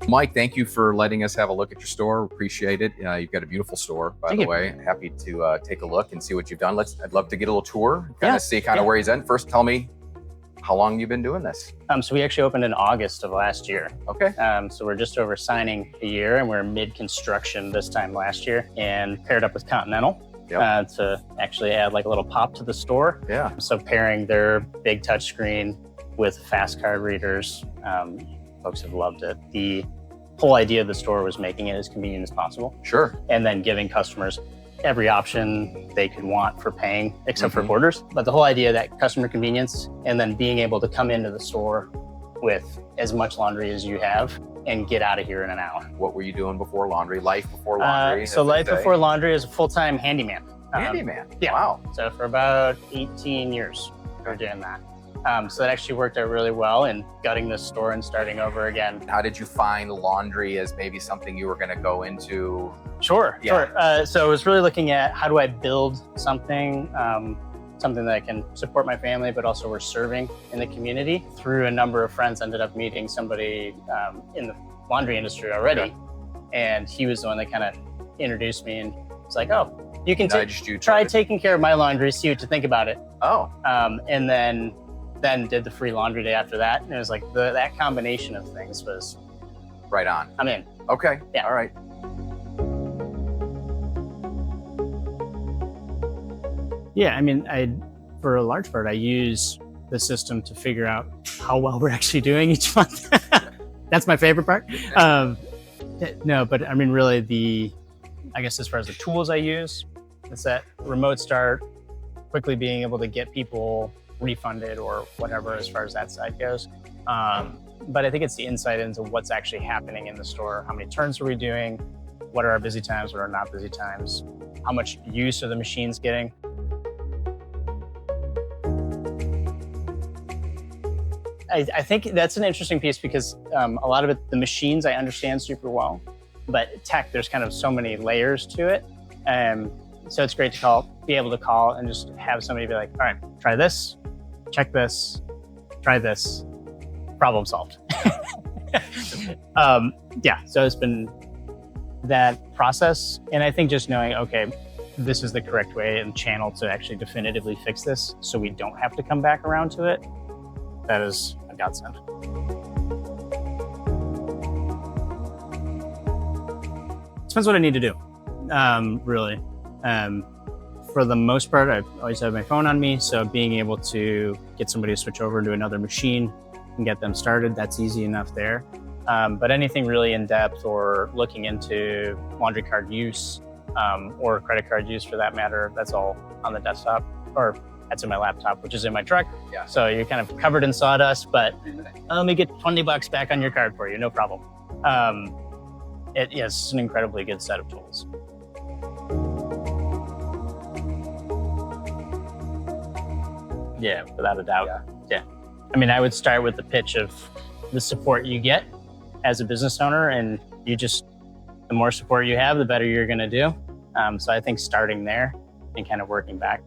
Mike, thank you for letting us have a look at your store. Appreciate it. You've got a beautiful store, by Thank the you. way. Happy to take a look and see what you've done. I'd love to get a little tour, Yeah, see kind of where he's at. First, tell me how long you've been doing this. So we actually opened in August of last year. Okay. So we're just over signing a year, and we're mid-construction this time last year, and paired up with Continental. Yep. To actually add like a little pop to the store. Yeah. So pairing their big touchscreen with FasCard readers, folks have loved it. The whole idea of the store was making it as convenient as possible. Sure. And then giving customers every option they could want for paying, except for borders. But the whole idea of that customer convenience, and then being able to come into the store with as much laundry as you have and get out of here in an hour. What were you doing before laundry? Life before laundry? So life before laundry is a full-time handyman. Handyman? Yeah. Wow. So for about 18 years, we're doing that. So that actually worked out really well in gutting this store and starting over again. How did you find laundry as maybe something you were going to go into? Sure. So I was really looking at how do I build something, something that can support my family, but also we're serving in the community. Through a number of friends, ended up meeting somebody in the laundry industry already. Okay. And he was the one that kind of introduced me, and it's like, oh, you can You try taking care of my laundry, see what you think about it. Oh. And then did the free laundry day after that. And it was like that combination of things was right on. I'm in. Okay. Yeah. All right. Yeah, I mean, for a large part, I use the system to figure out how well we're actually doing each month. That's my favorite part. No, but I mean, really I guess as far as the tools I use, it's that remote start, quickly being able to get people refunded or whatever as far as that side goes. But I think it's the insight into what's actually happening in the store. How many turns are we doing? What are our busy times? What are not busy times? How much use are the machines getting? I think that's an interesting piece because a lot of it, the machines I understand super well, but tech, there's kind of so many layers to it. So it's great to be able to call and just have somebody be like, all right, try this, check this, try this, problem solved. Yeah, so it's been that process. And I think just knowing, okay, this is the correct way and channel to actually definitively fix this so we don't have to come back around to it, that is a godsend. Depends what I need to do, really. For the most part, I always have my phone on me, so being able to get somebody to switch over to another machine and get them started, that's easy enough there. But anything really in depth or looking into laundry card use or credit card use for that matter, that's all on the desktop, or that's in my laptop, which is in my truck. Yeah. So you're kind of covered in sawdust, but let me get $20 back on your card for you, no problem. It's an incredibly good set of tools. Yeah, without a doubt. Yeah. I mean, I would start with the pitch of the support you get as a business owner, and the more support you have, the better you're going to do. So I think starting there and kind of working back.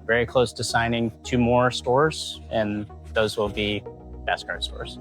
Very close to signing 2 more stores, and those will be FasCard stores.